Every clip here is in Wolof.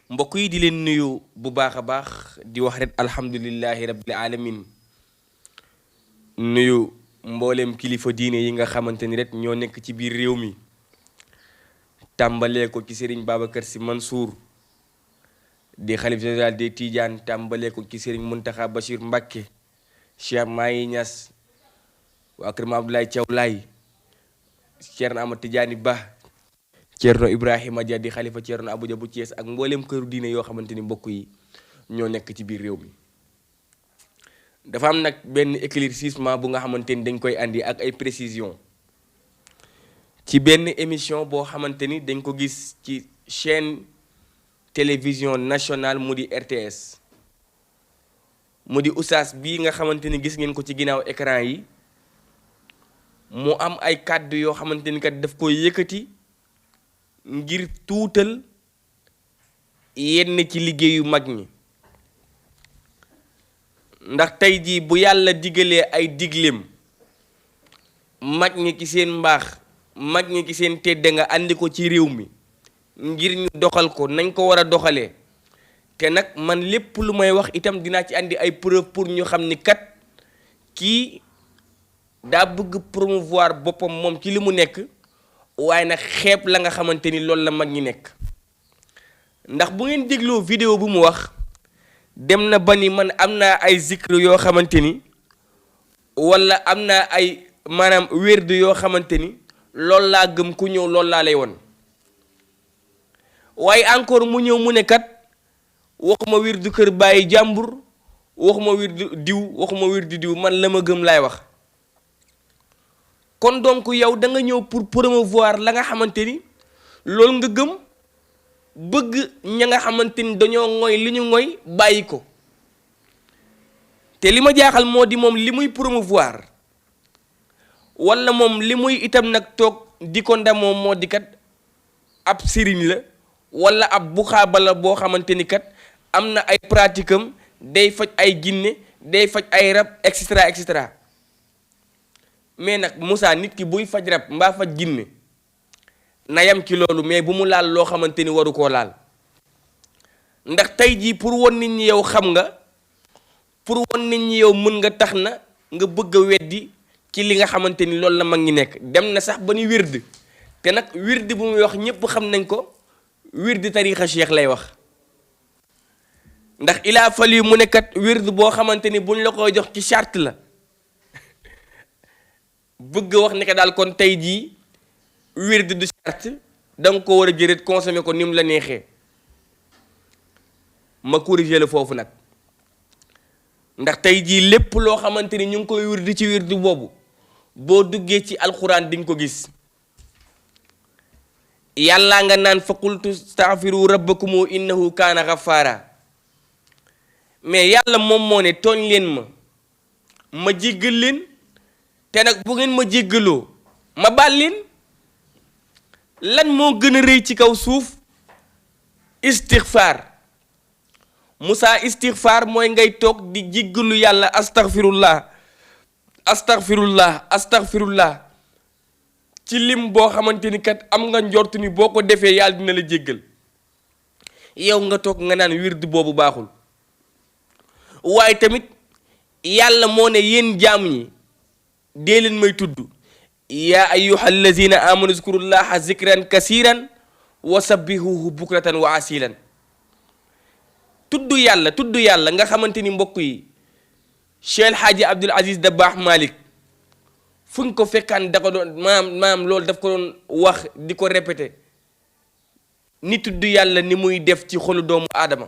mbokk yi di leen nuyu bu baax a baax di wax rek alhamdulillahi rabbil alamin nuyu mboolem kilifa diine yi nga xamante ni rek ñoo nekk ci biir réew mi tàmbalee ko ci Serigne Babacar Sy Mansour di xalif général des Tidianes tàmbalee ko ci Serigne Mountakha Bachir Mbacké Cheikh Mahi Niass waa kër Maam Abdoulaye Thiaw Laye Thierno Amadou Tidiane Ba Thierno Ibrahima Dia di xalifa Thierno Abou Dia bu Thiès ak mboolem këru diine yoo xamante ni mbokk yi ñoo nekk ci biir réew mi dafa am nag benn éclaircissement bu nga xamante ni dañ koy andi ak ay précision ci benn émission boo xamante ni dañ ko gis ci chaîne télévision nationale mu di RTS mu di oustaz bii nga xamante ni gis ngeen ko ci ginnaaw écran yi mu am ay kàddu yoo xamante ni kat daf koy yëkkati ngir tuutal yenn ci liggéeyu mag ñi ndax tey jii bu yàlla digalee ay digleem mag ñi ci seen mbaax mag ñi ci seen tedde nga andi ko ci réew mi ngir ñu doxal ko nañ ko war a doxalee te nag man lépp lu may wax itam dinaa ci andi ay preuve pour ñu xam ni kat kii daa bëgg promouvoir boppam moom ci li mu nekk waaye nag xeeb la nga xamante ni loolu la mag ñi nekk ndax bu ngeen dégloo vidéo bu mu wax dem na ba ni man am naa ay zikr yoo xamante ni wala am naa ay maanaam wérd yoo xamante ni loolu laa gëm ku ñëw loolu laa lay won waaye encore mu ñëw mu ne kat waxuma wirdu kër bàyyi jàmbur waxuma wirdu diw waxuma wirdu diw man la ma gëm laay wax kon donc yow da nga ñëw pour promouvoir la nga xamante ni loolu nga gëm bëgg ña nga xamante ni dañoo ngoy li ñu ngoy bàyyi ko te li ma jaaxal moo di moom li muy promouvoir wala moom li muy itam nag toog di ko ndamoo moo di kat ab sëriñ la wala ab buxaaba la boo xamante ni kat am na ay pratique am day faj ay jinne day faj ay rab et cetera et cetera mais nag Moussa nit ki buy faj rab mbaa faj jinne na yam ci loolu mais bu mu laal loo xamante ni waru koo laal ndax tey jii pour won nit ñi yow xam nga pour won nit ñi yow mën nga tax na nga bëgg a weddi ci li nga xamante ni loolu la mag ñi nekk dem na sax ba ni wird te nag wird bu muy wax ñépp xam nañ ko wird tariixa cheikh lay wax ndax ilaa fal yu mu nekkat wird boo xamante ni buñ la koy jox ci charte la bëgg wax ne que daal kon tey jii wird du charte da nga ko war a jëret consommer ko ni mu la neexee ma corriger la foofu nag ndax tey jii lépp loo xamante ni ñu ngi koy wird ci wird boobu boo duggee ci alxuraan di nga ko gis yàllaa nga naan fa qultu staghfiru rabbakum innahu kaana ghaffara mais yàlla moom moo ne tooñ leen ma jéggal leen te nag bu ngeen ma jéggaloo ma baal leen lan moo gën a rëy ci kaw suuf istighfar Moussa istighfar mooy ngay toog di jéggalu yàlla astaghfirullah ci lim boo xamante ni kat am nga njort ni boo ko defee yàlla dina la jéggal yow nga toog nga naan wird boobu baaxul waaye tamit yàlla moo ne yéen jaam ñi dee leen may tudd yaa ayyuha allazina amanu zkurullaha zikran kasiran wa sabbihuhu bukratan wa asilan tudd yàlla nga xamante ni mbokk yi Cheikh Hadji Abdoul Aziz Dabakh Malick fu ñu ko fekkaan da ko doon maam loolu daf ko doon wax di ko répété ni tudd yàlla ni muy def ci xolu doomu aadama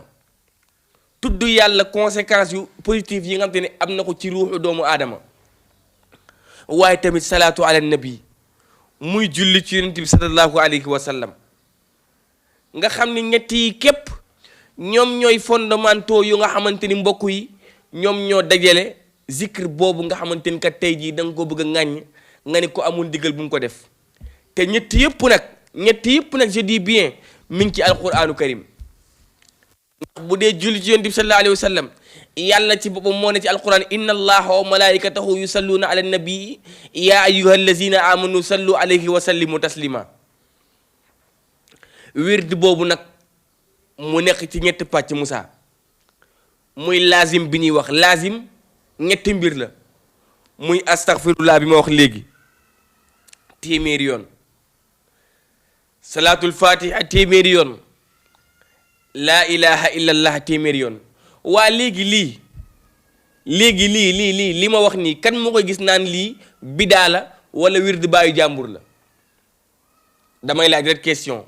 tudd yàlla conséquences yu positif yi nga xamante ne am na ko ci ruuxu doomu aadama waaye tamit salaatu ala nabi muy julli ci yonent bi sallallahu alayhi wa sallam nga xam ni ñett yi képp ñoom ñooy fondamentaux yu nga xamante ni mbokk yi ñoom ñoo dajale zikr boobu nga xamante ni kat tey jii da nga ko bëgg a ŋàññ nga ni ko amul ndigal bu mu ko def te ñett yëpp nag je dis bien mi ngi ci alquranu karim ndax bu dee julli ci yonent bi sallallahu alayhi wa sallam yàlla ci boppam moo ne ci alquran inna allaha wa malaikatahu yusalluna ala nabii ya ayyuha allazina amanu sallu alayhi wa sallimu taslima wird boobu nag mu nekk ci ñetti pàcc Moussa muy lazim bi ñuy wax lazim ñetti mbir la muy astaghfirullah bi ma wax léegi téeméeri yoon salaatul fatiha téeméeri yoon laa ilaha illallah téeméeri yoon waa léegi lii li ma wax nii kan moo koy gis naan lii bidaa la wala wird baayu jàmbur la damay laaj rek question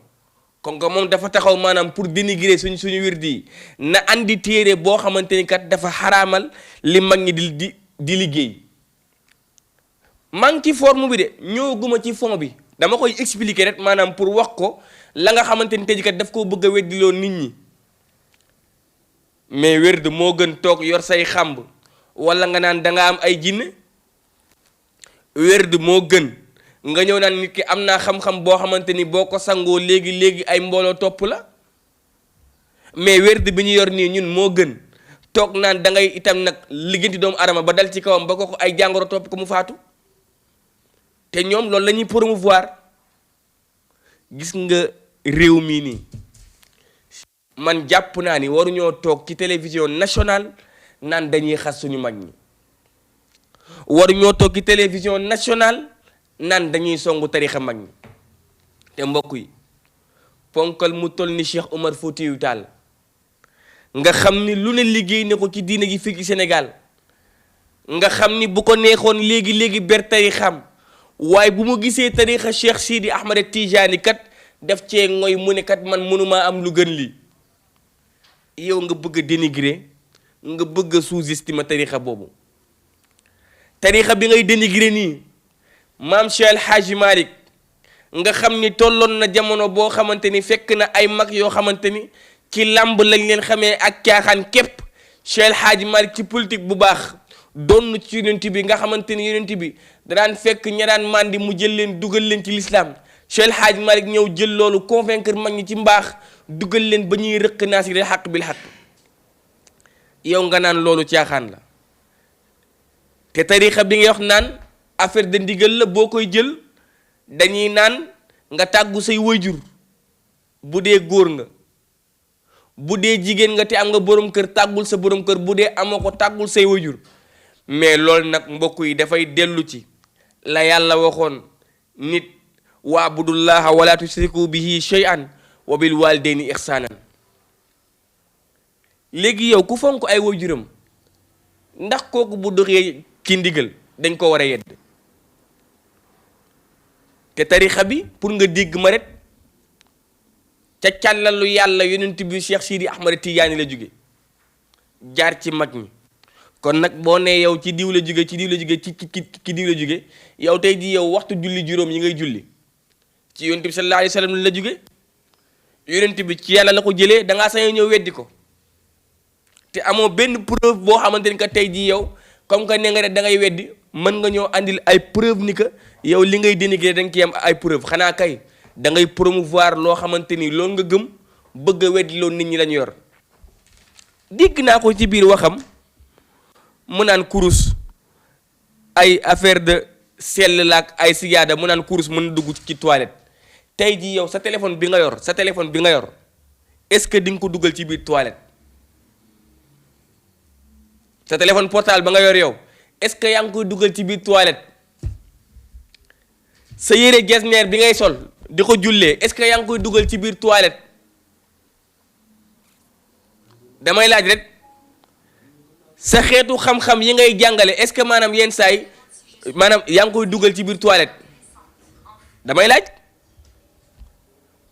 kon que moom dafa taxaw maanaam pour dénigrer suñu wird yi na andi téere boo xamante ni kat dafa xaraamal li mag ñi di liggéey maa ngi ci forme bi de ñëwaguma ci fond bi dama koy expliquer rek maanaam pour wax ko la nga xamante ni tey kat daf koo bëgg a weddiloo nit ñi mais wird moo gën toog yor say xàmb wala nga naan danga am ay jinne wird moo gën nga ñëw naan nit ki am naa xam-xam boo xamante ni boo ko sangoo léegi ay mbooloo topp la mais wird bi ñu yor nii ñun moo gën toog naan da ngay itam nag liggéenti doomu adama ba dal ci kawam ba ko ay jàngoro topp ko mu faatu te ñoom loolu la ñuy promouvoir gis nga réew mii nii man jàpp naa ni waruñoo toog ci télévision nationale naan dañuy xas suñu mag ñi waruñoo toog ci télévision nationale naan dañuy songu tarixa mag ñi te mbokk yi ponkal mu toll ni Cheikh Omar Foutiyou Tall nga xam ni lu ne liggéey ne ko ci diine gi fii ci Sénégal nga xam ni bu ko neexoon léegi ber tarixam waaye bu mu gisee tarixa Cheikh Sidi Ahmed Tidiane kat def cee ngoy mu ne kat man mënumaa am lu gën lii yow nga bëgg a dénigrer nga bëgg a sous-estimer tarixa boobu tarixa bi ngay dénigrer nii maam Cheikh El Hadji Malick nga xam ni tolloon na jamono boo xamante ni fekk na ay mag yoo xamante ni ci làmb lañ leen xamee ak caaxaan képp Cheikh El Hadji Malick ci politique bu baax doon ci yonent bi nga xamante ni yonent bi daan fekk ña daan màndi mu jël leen dugal leen ci lislaam Cheikh El Hadji Malick ñëw jël loolu convaincre mag ñi ci mbaax dugal leen ba ñuy rëq naa si rek xaq bil xaq yow nga naan loolu caaxaan la te tarixa bi nga wax naan affaire de ndigal la boo koy jël dañuy naan nga tàggu say waajur bu dee góor nga bu dee jigéen nga te am nga borom kër tàggul sa borom kër bu dee amoo ko tàggul say waajur mais loolu nag mbokk yi dafay dellu ci la yàlla waxoon nit waabudullaha wala tusriku bihi shay'an wa bil walidayni ihsanan léegi yow ku fonk ay waajuram ndax kooku bu doxee ci ndigal dañ ko war a yedd te tarixa bi pour nga dégg ma rek ca càllalu yàlla yonent bi Cheikh Sidi Ahmad Tidiane la jóge jaar ci mag ñi kon nag boo nee yow ci diw la jóge ci diw la jóge ci diw la jóge yow tey di yow waxtu julli juróom yi ngay julli ci yonent bi sallallahu alayhi wa sallam la jóge yonent bi ci yàlla la ko jëlee dangaa sañoo ñëw weddi ko te amoo benn preuve boo xamante ni que tey jii yow comme que ne nga ne da ngay weddi mën nga ñoo andil ay preuve ni que yow li ngay dénigrer da nga ciy am ay preuve xanaa kay da ngay promouvoir loo xamante ni loolu nga gëm bëgg a weddi loolu nit ñi lañu yor dégg naa ko ci biir waxam mu naan kurus ay affaire de sell la ak ay siyaada mu naan kurus mën na dugg ci toilette tey jii yow sa téléphone bi nga yor est-ce que di nga ko dugal ci biir toilette sa téléphone portable ba nga yor yow est-ce que yaa ngi koy dugal ci biir toilette sa yére jesneer bi ngay sol di ko jullee est-ce que yaa ngi koy dugal ci biir toilette damay laaj rek sa xeetu xam-xam yi ngay jàngale est-ce que maanaam yenn saa yi maanaam yaa ngi koy dugal ci biir toilette damay laaj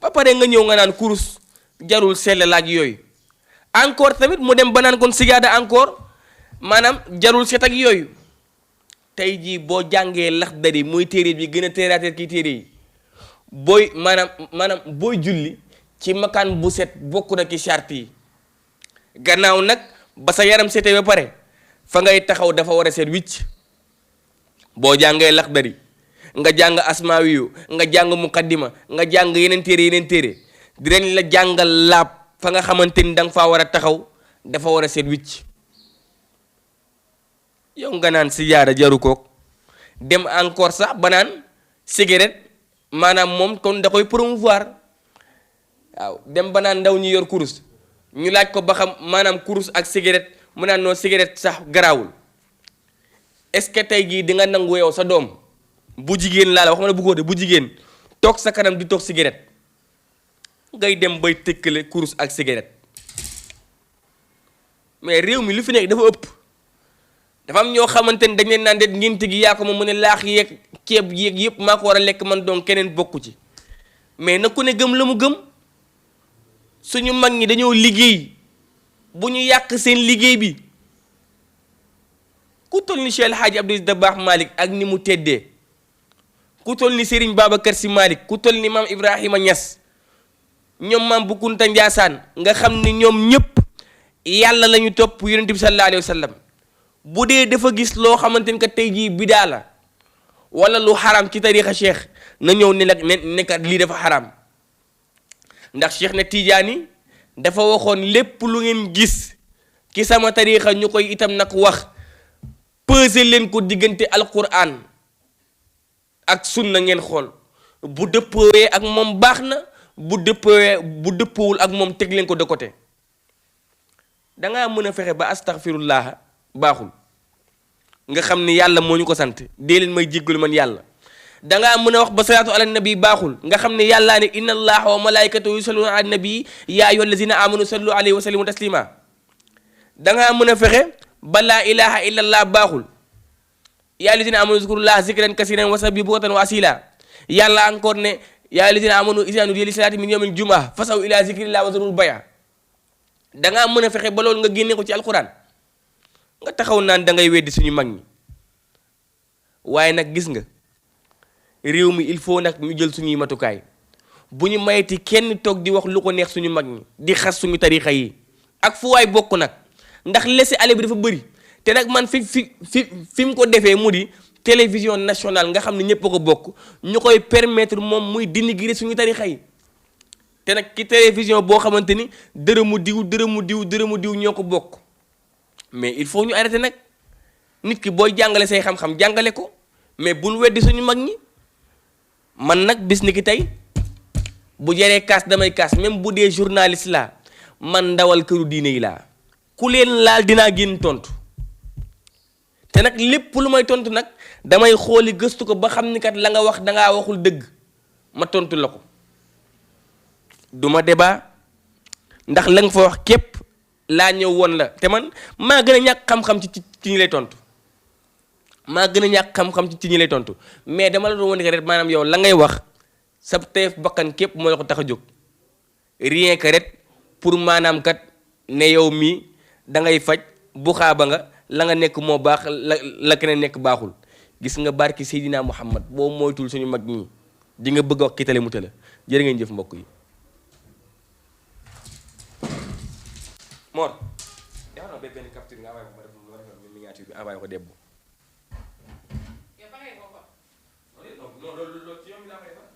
ba pare nga ñëw nga naan kurus jarul sell laaj yooyu encore tamit mu dem ba naan kon sigaada encore maanaam jarul set ak yooyu tey jii boo jàngee Laxdari muy téere bi gën a teeraateer kii téere yi booy maanaam booy julli ci makaan bu set bokk na ci charte yi gannaaw nag ba sa yaram setee ba pare fa ngay taxaw dafa war a set wicc boo jàngee Laxdari nga jàng Asmaawiyu nga jàng Muqaddima nga jàng yeneen téere dinañ la jàngal laab fa nga xamante ni da nga faa war a taxaw dafa war a set wicc yow nga naan sijaada jaru kook dem encore sax ba naan cigarette maanaam moom kon da koy promouvoir waaw dem ba naan ndaw ñi yor kurus ñu laaj ko ba xam maanaam kurus ak cigarette mu naan noo cigarette sax garaawul. est-ce que tey jii di nga nangu yow sa doom bu jigéen laa la wax ma ne bu góor de bu jigéen toog sa kanam di toog cigarette ngay dem bay tëkkale kurus ak cigarette mais réew mi lu fi nekk dafa ëpp. dafa am ñoo xamante ni dañ leen naan de ngénte gi yaa ko ma mu ne laax yeeg ceeb yeeg yëpp maa ko war a lekk man doon keneen bokku ci mais na ku ne gëm la mu gëm. suñu mag ñi dañoo liggéey bu ñu yàq seen liggéey bi ku toll ni Cheikh El Hadji Abdou Aziz Dabakh Malick ak ni mu teddee ku toll ni Serigne Babacar Sy Malick ku toll ni maam Ibrahima Niass ñoom maam Bu Kunta Njaasaan nga xam ni ñoom ñëpp yàlla la ñu topp yonent bi sallallahu alayhi wa sallam bu dee dafa gis loo xamante ni que tey jii bidaa la wala lu xaram ci tariixa cheikh na ñëw ne nag ne kat lii dafa xaram ndax cheikh ne Tijaani dafa waxoon lépp lu ngeen gis ci sama tariixa ñu koy itam nag wax peser leen ko diggante alquran ak sunna ngeen xool bu dëppoowee ak moom baax na bu dëppoowul ak moom teg leen ko de côté dangaa mën a fexe ba astaghfirullah baaxul nga xam ni yàlla moo ñu ko sant dee leen may jéggalu man yàlla. dangaa mën a wax ba salaatu ala nabi baaxul nga xam ne yàllaa ne inna allaha wa malaikatahu yusalluna ala nabi ya ayyuha allazina amanu sallu alayhi wa sallimu taslima dangaa mën a fexe ba laa ilaha illa allah baaxul ya allazina amanu zkurullaha zikran kasiran wa sabbihu bukratan wa asila yàlla encore ne ya allazina amanu izaa nudiya li salaati min yawmil jumaa fasaw ila zikrillah wa zarul bay'a dangaa mën a fexe ba loolu nga génne ko ci alquran nga taxaw naan da ngay weddi suñu mag ñi waaye nag gis nga réew mi il faut nag ñu jël suñuy matukaay bu ñu mayti kenn toog di wax lu ko neex suñu mag ñi di xas suñu tarixa yi ak fu waay bokk nag ndax laisser-aller bi dafa bëri te nag man fi mu ko defee mu di télévision nationale nga xam ne ñëpp a ko bokk ñu koy permettre moom muy dénigrer suñu tarixa yi te nag ki télévision boo xamante ni dërëmu diw ñoo ko bokk mais il faut ñu arrêter nag nit ki booy jàngale say xam-xam jàngale ko mais bul weddi suñu mag ñi. man nag bis ni ki tey bu jaree kaas damay kaas même bu dee journaliste laa man ndawal këru diine yi laa ku leen laal dinaa génn tontu te nag lépp lu may tontu nag damay xooli gëstu ko ba xam ni kat la nga wax dangaa waxul dëgg ma tontu la ko duma débat ndax la nga fa wax képp laa ñëw woon la te man maa gën a ñàkk xam-xam ci ñi lay tontu. maa gën a ñàkk xam-xam ci ñi lay tontu mais dama la doon wane rek maanaam yow la ngay wax sa teef bakkan képp moo la ko tax a jóg rien que rek pour maanaam kat ne yow mii da ngay faj bu xaaba nga la nga nekk moo baax la keneen nekk baaxul gis nga barki Seydina Muhammad boo moytul suñu mag ñi di nga bëgg a wax kitale mu tëla jërë ngeen jëf mbokk yi. Mor defal na benn capture nga envoyé ko ma def miniature bi envoyé ko Debbo. Non, loolu ci yow mi laa koy defal